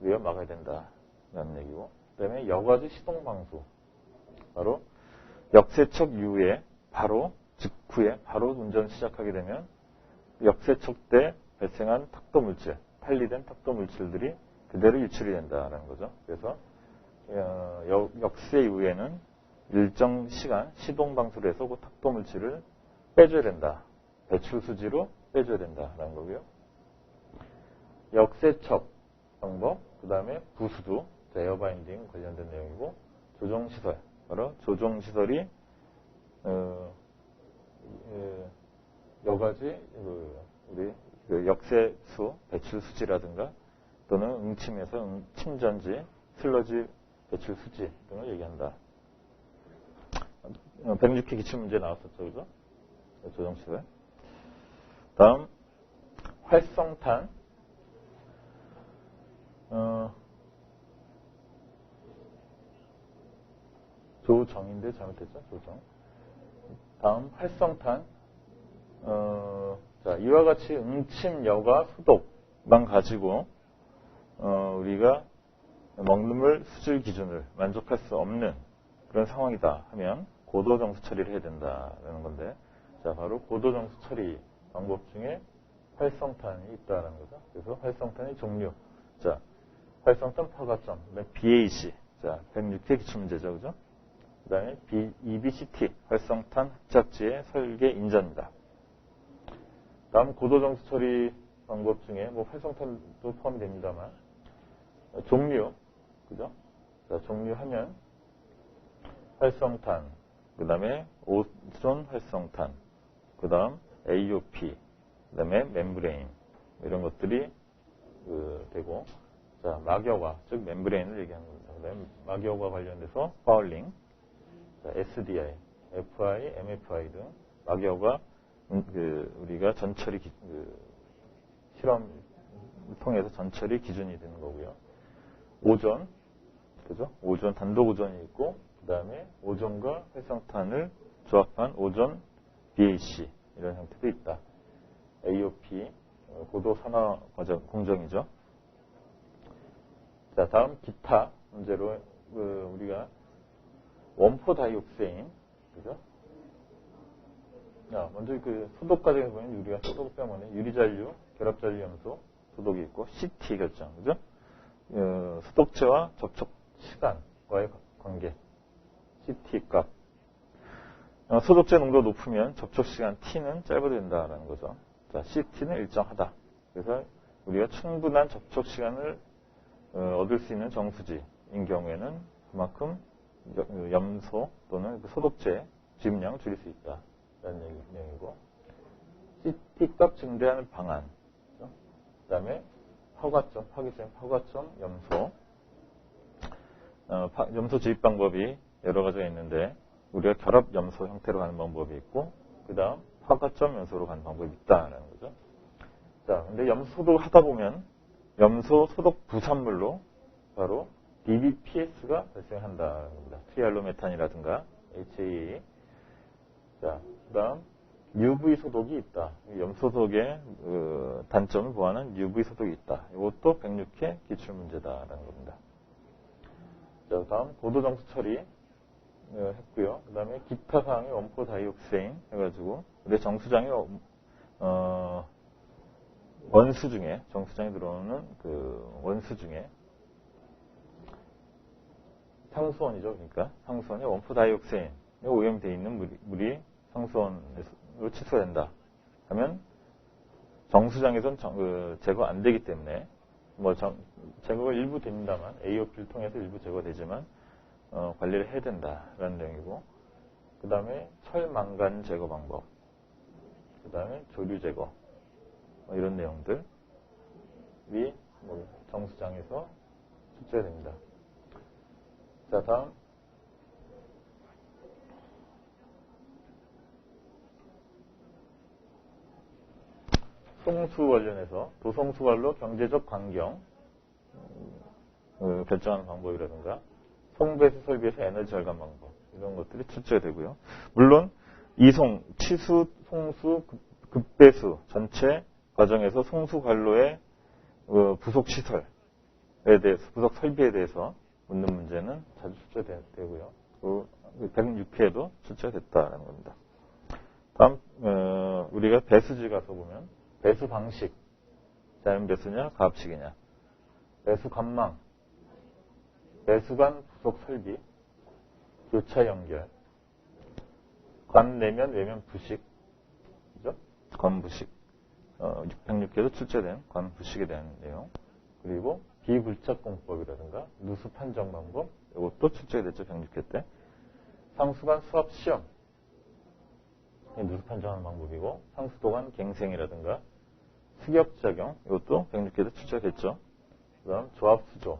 [SPEAKER 1] 우리가 막아야 된다라는 얘기고 그다음에 여과지 시동방수 바로 역세척 이후에 바로 직후에 바로 운전 시작하게 되면 역세척 때 발생한 탁도 물질, 편리된 탁도 물질들이 그대로 유출이 된다라는 거죠. 그래서 역세 이후에는 일정 시간 시동 방수를 해서 그 탁도 물질을 빼줘야 된다. 배출 수지로 빼줘야 된다라는 거고요. 역세척 방법, 그 다음에 부수두, 에어바인딩 관련된 내용이고 조정시설, 바로 조정시설이 여가지 우리 역세수 배출 수지라든가 또는 응침에서 침전지, 슬러지 배출 수지 등을 얘기한다. 106회 기출문제 나왔었죠, 그죠? 조정시설. 다음 활성탄. 조정인데 잘못했죠? 조정. 다음 활성탄. 자, 이와 같이 응침, 여과, 소독만 가지고 우리가 먹는 수질 기준을 만족할 수 없는 그런 상황이다 하면 고도정수 처리를 해야 된다라는 건데, 자, 바로 고도정수 처리 방법 중에 활성탄이 있다라는 거죠. 그래서 활성탄의 종류. 자, 활성탄 파가점, BAC. 자, 106회 기출문제죠, 그죠? 그 다음에 EBCT, 활성탄 흡착지의 설계 인자입니다. 다음 고도정수 처리 방법 중에 뭐 활성탄도 포함이 됩니다만 종류, 그죠? 자, 종류하면 활성탄, 그 다음에 오존 활성탄, 그 다음 AOP, 그 다음에 멤브레인 이런 것들이 되고, 자, 막여과, 즉 멤브레인을 얘기하는 겁니다. 그 다음에 막여과 관련돼서 파울링, 자, SDI, FI, MFI 등 막여과 우리가 전처리 실험을 통해서 전처리 기준이 되는 거고요. 오존, 그죠? 오존, 단독 오존이 있고, 그 다음에 오존과 활성탄을 조합한 오존 BAC 이런 형태도 있다. AOP, 고도 산화 과정 공정이죠. 자, 다음 기타 문제로 우리가 원포 다이옥세인, 그죠? 자, 먼저 소독 과정에 보면 우리가 소독 때문에 유리잔류, 결합잔류 염소 소독이 있고 CT 결정, 그죠? 소독제와 접촉 시간과의 관계, CT 값. 소독제 농도 높으면 접촉 시간 T는 짧아야 된다라는 거죠. 자, CT는 일정하다. 그래서 우리가 충분한 접촉 시간을 얻을 수 있는 정수지인 경우에는 그만큼 염소 또는 소독제 주입량을 줄일 수 있다라는 내용이고, CT값 증대하는 방안, 그 다음에 파과점, 파기점, 파과점, 염소. 염소 주입 방법이 여러 가지가 있는데, 우리가 결합 염소 형태로 가는 방법이 있고, 그 다음 파과점 염소로 가는 방법이 있다라는 거죠. 자, 근데 염소 소독을 하다 보면 염소 소독 부산물로 바로 DBPS가 발생한다는 겁니다. 트리알로메탄이라든가 HAA. 자, 그 다음 UV 소독이 있다. 염소 소독의 단점을 보완한 UV 소독이 있다. 이것도 106회 기출문제다라는 겁니다. 자, 다음 고도정수 처리 했고요. 그 다음에 기타 사항의 원포 다이옥세인 해가지고 우리 정수장의 원수 중에, 정수장에 들어오는 원수 중에 상수원이죠. 그러니까 상수원에 원포 다이옥세인에 오염되어 있는 물이 상수원으로 취소된다 하면 정수장에선 제거 안 되기 때문에 제거가 일부 됩니다만 AOP를 통해서 일부 제거되지만 관리를 해야 된다라는 내용이고, 그 다음에 철망간 제거 방법, 그 다음에 조류 제거, 이런 내용들이 정수장에서 출제됩니다. 자, 다음. 송수 관련해서 도송수관로 경제적 환경 결정하는 방법이라든가 송배수 설비에서 에너지 절감 방법, 이런 것들이 출제되고요. 물론 이송, 치수, 송수, 급배수 전체 과정에서 송수 관로의 부속 시설에 대해서, 부속 설비에 대해서 묻는 문제는 자주 출제되고요. 106회에도 출제됐다라는 겁니다. 다음 우리가 배수지 가서 보면 배수 방식, 자연 배수냐, 가압식이냐, 배수 관망, 배수관 부속 설비, 교차 연결, 관 내면, 외면 부식, 그죠? 관 부식, 106개도 출제된 관 부식에 대한 내용, 그리고 비굴착 공법이라든가 누수 판정 방법, 이것도 출제됐죠, 106회 때. 상수관 수압 시험, 누수 판정하는 방법이고, 상수도관 갱생이라든가 수격작용, 이것도 106개도 출제됐죠. 그 다음 조합수조,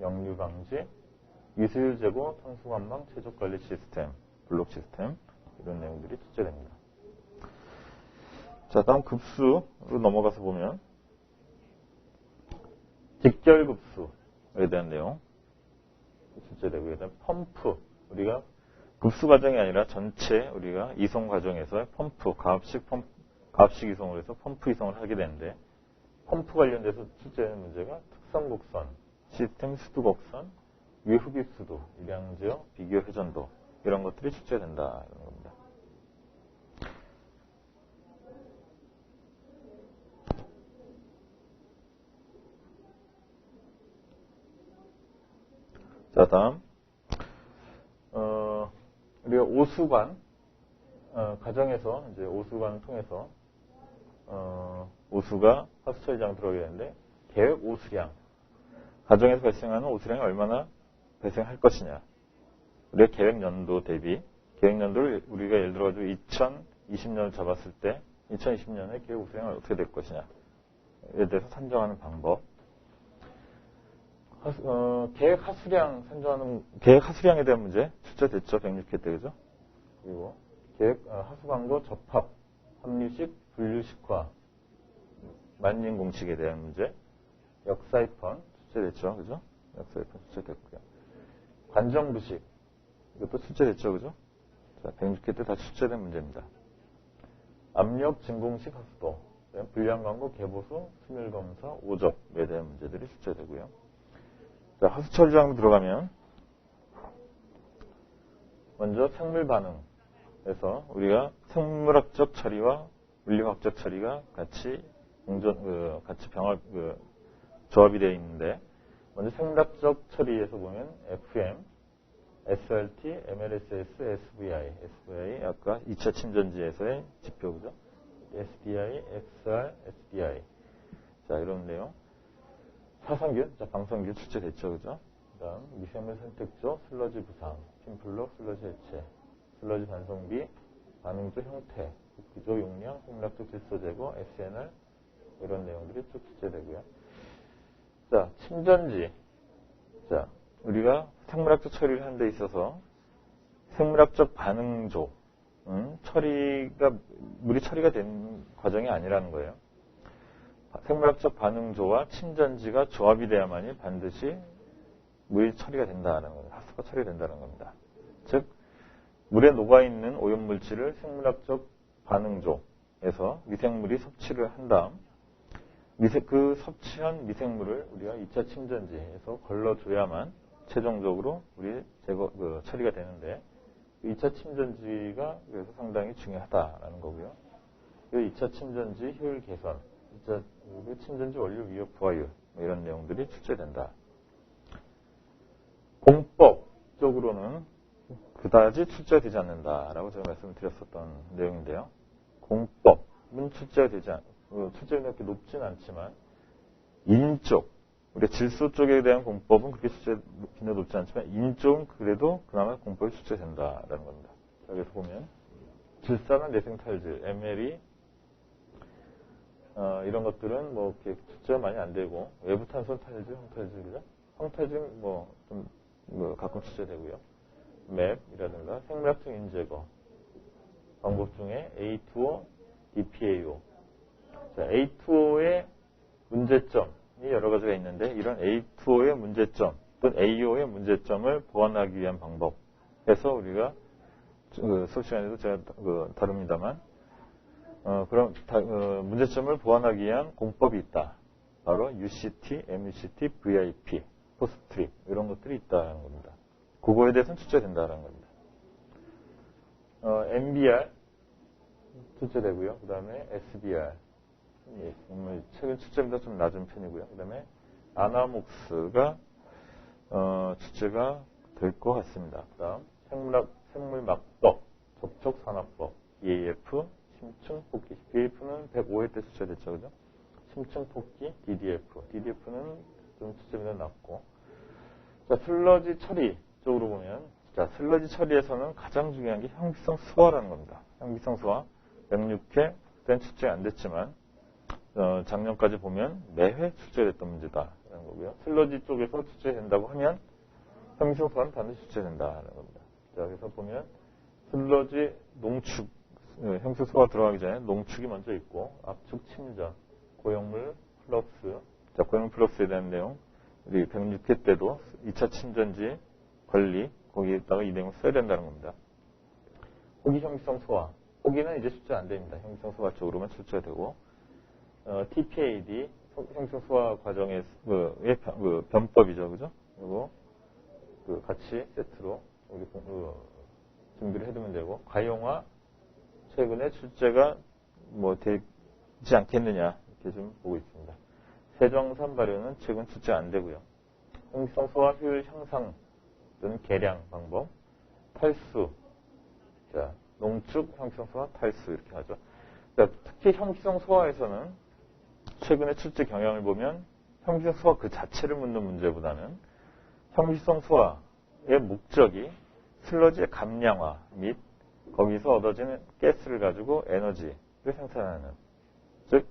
[SPEAKER 1] 역류 방지, 위수율 제고, 탄수관망, 최적관리 시스템, 블록 시스템, 이런 내용들이 출제됩니다. 자, 다음 급수로 넘어가서 보면 직결급수에 대한 내용 출제되고, 그다음 펌프, 우리가 급수 과정이 아니라 전체 우리가 이송 과정에서 펌프, 가압식 이송을 해서 펌프 이송을 하게 되는데, 펌프 관련돼서 출제되는 문제가 특성 곡선, 시스템 수도 곡선, 외흡입 수도, 일량지역, 비교 회전도, 이런 것들이 출제된다는 겁니다. 자, 다음 우리가 오수관 과정에서 이제 오수관을 통해서 오수가 하수처리장 들어오게 되는데, 계획 오수량, 가정에서 발생하는 오수량이 얼마나 발생할 것이냐, 우리가 계획 연도 대비, 계획 연도를 우리가 예를 들어 가지고 2020년을 잡았을 때 2020년에 계획 오수량이 어떻게 될 것이냐에 대해서 산정하는 방법, 계획 하수량 산정하는, 계획 하수량에 대한 문제 출제됐죠, 106회 때, 그죠? 그리고 계획 하수 광고 접합, 합류식, 분류식화, 만림 공식에 대한 문제, 역사이펀 출제됐죠, 그죠? 역사이펀 출제됐고요. 관정부식, 이것도 출제됐죠, 그죠? 자, 106회 때 다 출제된 문제입니다. 압력 진공식 하수도, 불량 광고 개보수, 수밀 검사, 오접에 대한 문제들이 출제되고요. 자, 하수처리장으로 들어가면 먼저 생물 반응에서 우리가 생물학적 처리와 물리학적 처리가 같이 조합이 되어 있는데, 먼저 생물학적 처리에서 보면 FM, SRT, MLSS, SVI 아까 2차 침전지에서의 지표죠. SDI, XR, SDI. 자, 이런 내용. 사상균, 방성균 출제됐죠, 그죠? 그 다음, 미생물 선택조, 슬러지 부상, 팀플록, 슬러지 해체, 슬러지 반성비, 반응조 형태, 구조 용량, 생물학적 질소 제거, SNR, 이런 내용들이 쭉 출제되고요. 자, 침전지. 자, 우리가 생물학적 처리를 하는 데 있어서 생물학적 반응조, 물이 처리가 된 과정이 아니라는 거예요. 생물학적 반응조와 침전지가 조합이 돼야만이 반드시 물이 처리가 된다는 겁니다. 하수가 처리가 된다는 겁니다. 즉, 물에 녹아있는 오염물질을 생물학적 반응조에서 미생물이 섭취를 한 다음, 그 섭취한 미생물을 우리가 2차 침전지에서 걸러줘야만 최종적으로 우리 처리가 되는데, 2차 침전지가 그래서 상당히 중요하다라는 거고요. 그 2차 침전지 효율 개선, 2차 침전지 원료 위협 부하율, 이런 내용들이 출제된다. 공법적으로는 그다지 출제되지 않는다라고 제가 말씀을 드렸었던 내용인데요. 공법은 출제되지 출제율이 그렇게 높진 않지만 인쪽, 우리 질소 쪽에 대한 공법은 그렇게 출제 빈도 높지 않지만 인 쪽은 그래도 그나마 공법이 출제된다라는 겁니다. 여기서 보면 질산은 내생탈질, ML이 이런 것들은 뭐 이렇게 출제가 많이 안 되고 외부 탄소 탈질, 황탈질이죠. 황탈질 좀 가끔 출제되고요. 맵이라든가 생물학적 인제거 방법 중에 A2O, DPAO. 자, A2O의 문제점이 여러 가지가 있는데 이런 A2O의 문제점 또는 AO의 문제점을 보완하기 위한 방법에서 우리가 수업 시간에도 제가 다룹니다만 그럼 문제점을 보완하기 위한 공법이 있다. 바로 UCT, MUCT, VIP, 포스트립 이런 것들이 있다는 겁니다. 그거에 대해서는 출제된다는 겁니다. MBR 출제되고요. 그 다음에 SBR 최근 출제보다 좀 낮은 편이고요. 그 다음에 아나목스가 출제가 될 것 같습니다. 그 다음 생물막법, 접촉산화법, EAF, 심층폭기. BAF는 105회 때 출제됐죠. 그죠? 심층폭기, DDF는 좀 출제비가 낮고. 자, 슬러지 처리 쪽으로 보면, 자, 슬러지 처리에서는 가장 중요한 게 형기성 소화라는 겁니다. 형기성 소화, 106회 때는 출제가 안 됐지만, 작년까지 보면 매회 출제됐던 문제다라는 거고요. 슬러지 쪽에서 출제된다고 하면 형기성 소화는 반드시 출제된다라는 겁니다. 자, 그래서 보면 슬러지 농축, 형기성 소화 들어가기 전에 농축이 먼저 있고 압축 침전, 고형물 플럭스. 자, 고형물 플럭스에 대한 내용 우리 106회 때도 2차 침전지 관리 거기에다가 이 내용을 써야 된다는 겁니다. 호기 형기성 소화. 호기는 이제 출제 안 됩니다. 형기성 소화 쪽으로만 출제가 되고 TPAD 형기성 소화 과정의 변법이죠, 그죠? 그리고 같이 세트로 우리 준비를 해두면 되고 가용화 최근에 출제가 되지 않겠느냐 이렇게 좀 보고 있습니다. 세정산 발효는 최근 출제 안 되고요. 형기성 소화 효율 향상 또는 개량 방법, 탈수, 자, 농축, 형기성 소화, 탈수 이렇게 하죠. 자, 특히 형기성 소화에서는 최근에 출제 경향을 보면 형기성 소화 그 자체를 묻는 문제보다는 형기성 소화의 목적이 슬러지의 감량화 및 거기서 얻어지는 가스를 가지고 에너지를 생산하는, 즉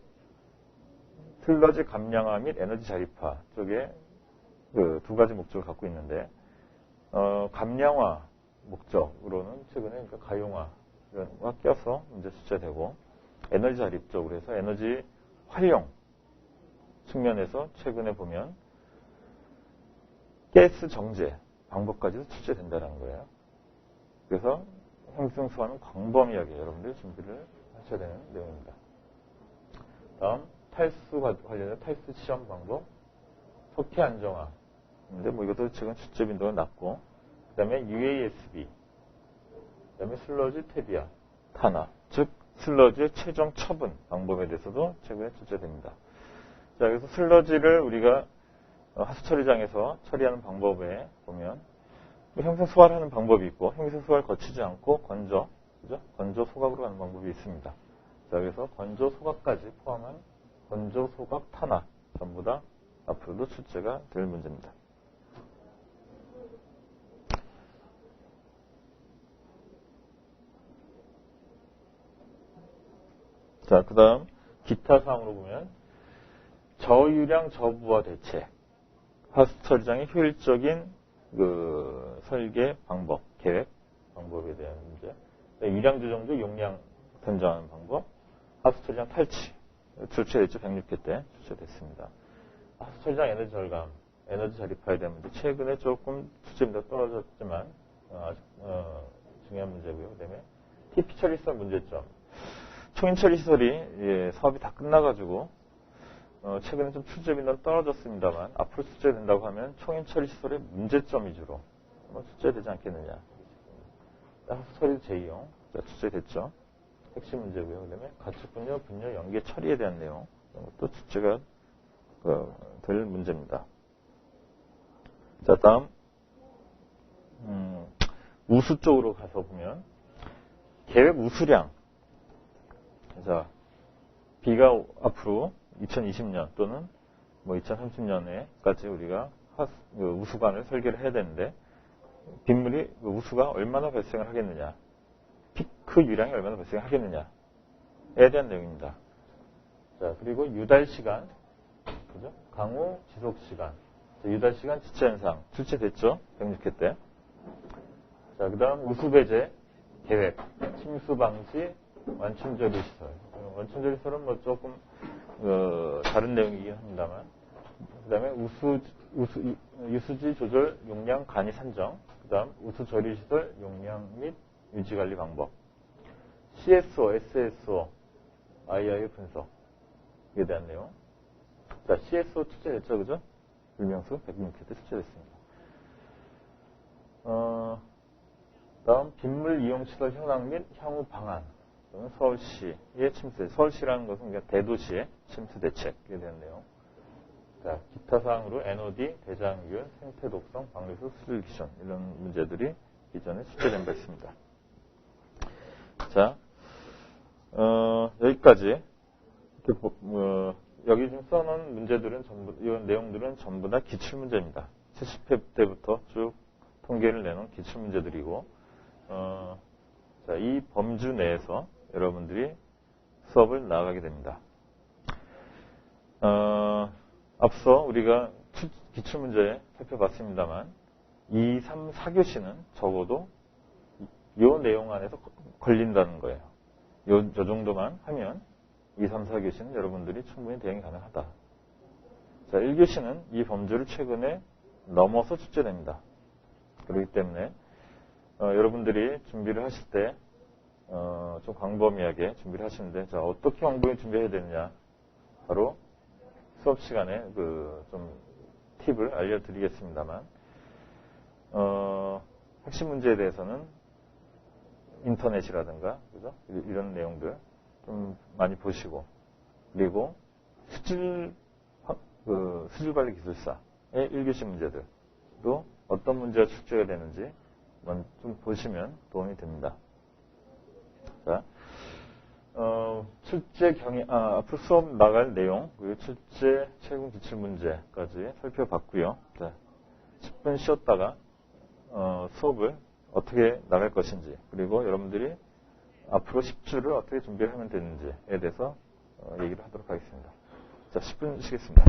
[SPEAKER 1] 슬러지 감량화 및 에너지 자립화 쪽에 그 두 가지 목적을 갖고 있는데 감량화 목적으로는 최근에 그러니까 가용화가 껴서 문제 출제되고 에너지 자립 쪽으로 해서 에너지 활용 측면에서 최근에 보면 가스 정제 방법까지도 출제된다는 거예요. 그래서 형기성 소화는 광범위하게 여러분들이 준비를 하셔야 되는 내용입니다. 다음 탈수와 관련된 탈수 시험 방법, 석회 안정화. 근데 이것도 최근 출제 빈도가 낮고, 그 다음에 UASB, 그 다음에 슬러지 퇴비아, 탄화, 즉 슬러지의 최종 처분 방법에 대해서도 최근에 출제됩니다. 자, 그래서 슬러지를 우리가 하수 처리장에서 처리하는 방법에 보면 형성 소화를 하는 방법이 있고 형성 소화를 거치지 않고 건조, 그죠? 건조 소각으로 가는 방법이 있습니다. 자, 그래서 건조 소각까지 포함한 건조 소각 탄화 전부 다 앞으로도 출제가 될 문제입니다. 자, 그 다음 기타 사항으로 보면 저유량 저부하 대책, 하수 처리장의 효율적인 설계 방법, 계획 방법에 대한 문제, 유량 조정조 용량 선정하는 방법, 하수 처리장 탈취 출제됐죠. 106회 때 출제됐습니다. 하수 처리장 에너지 절감, 에너지 자립화에 대한 문제, 최근에 조금 출제비가 떨어졌지만 아주 중요한 문제고요. 그 다음에 TP 처리시설 문제점, 총인 처리시설이 사업이 다 끝나가지고 최근에 좀 출제비는 떨어졌습니다만 앞으로 출제된다고 하면 총인 처리시설의 문제점 위주로 출제되지 않겠느냐. 하수 처리 제2용 출제됐죠. 핵심 문제고요. 그 다음에 가축분뇨, 분뇨, 연계 처리에 대한 내용 또 출제가 될 문제입니다. 자, 다음 우수 쪽으로 가서 보면 계획 우수량. 자, B가 앞으로 2020년 또는 뭐 2030년에까지 우리가 우수관을 설계를 해야 되는데 빗물이 우수가 얼마나 발생을 하겠느냐, 피크 유량이 얼마나 발생을 하겠느냐에 대한 내용입니다. 자, 그리고 유달 시간, 그죠? 강우 지속 시간, 유달 시간 지체 현상 출제됐죠? 106회 때. 자, 그다음 우수 배제 계획, 침수 방지, 완충 조리 시설. 완충 조리 시설은 뭐 조금 다른 내용이긴 합니다만, 그다음에 유수지 조절 용량 간이 산정, 그다음 우수 조리 시설 용량 및 유지 관리 방법, CSO, SSO, IIO 분석에 대한 내용. 자, CSO 출제됐죠, 그죠? 불명수 106회 때 출제됐습니다. 다음 빗물 이용 시설 현황 및 향후 방안. 서울시의 침수, 서울시라는 것은 그냥 대도시의 침수 대책에 대한 내용. 자, 기타 사항으로 NOD, 대장균, 생태 독성, 방류수, 수질 기준 이런 문제들이 이전에 출제된 바 있습니다. 자, 여기까지 여기 지금 써놓은 문제들은 전부 이런 내용들은 전부 다 기출 문제입니다. 70회 때부터 쭉 통계를 내놓은 기출 문제들이고, 자, 이 범주 내에서 여러분들이 수업을 나가게 됩니다. 앞서 우리가 기출문제 살펴봤습니다만 2, 3, 4교시는 적어도 이 내용 안에서 걸린다는 거예요. 저 정도만 하면 2, 3, 4교시는 여러분들이 충분히 대응이 가능하다. 자, 1교시는 이 범주를 최근에 넘어서 출제됩니다. 그렇기 때문에 여러분들이 준비를 하실 때 좀 광범위하게 준비를 하시는데, 자, 어떻게 광범위하게 준비해야 되느냐, 바로 수업 시간에 좀 팁을 알려드리겠습니다만, 핵심 문제에 대해서는 인터넷이라든가, 그죠? 이런 내용들 좀 많이 보시고, 그리고 수질관리 기술사의 1교시 문제들도 어떤 문제가 출제가 되는지 좀 보시면 도움이 됩니다. 자, 출제 앞으로 수업 나갈 내용, 그리고 출제 최근 기출 문제까지 살펴봤고요. 자, 10분 쉬었다가 수업을 어떻게 나갈 것인지, 그리고 여러분들이 앞으로 10주를 어떻게 준비하면 되는지에 대해서 얘기를 하도록 하겠습니다. 자, 10분 쉬겠습니다.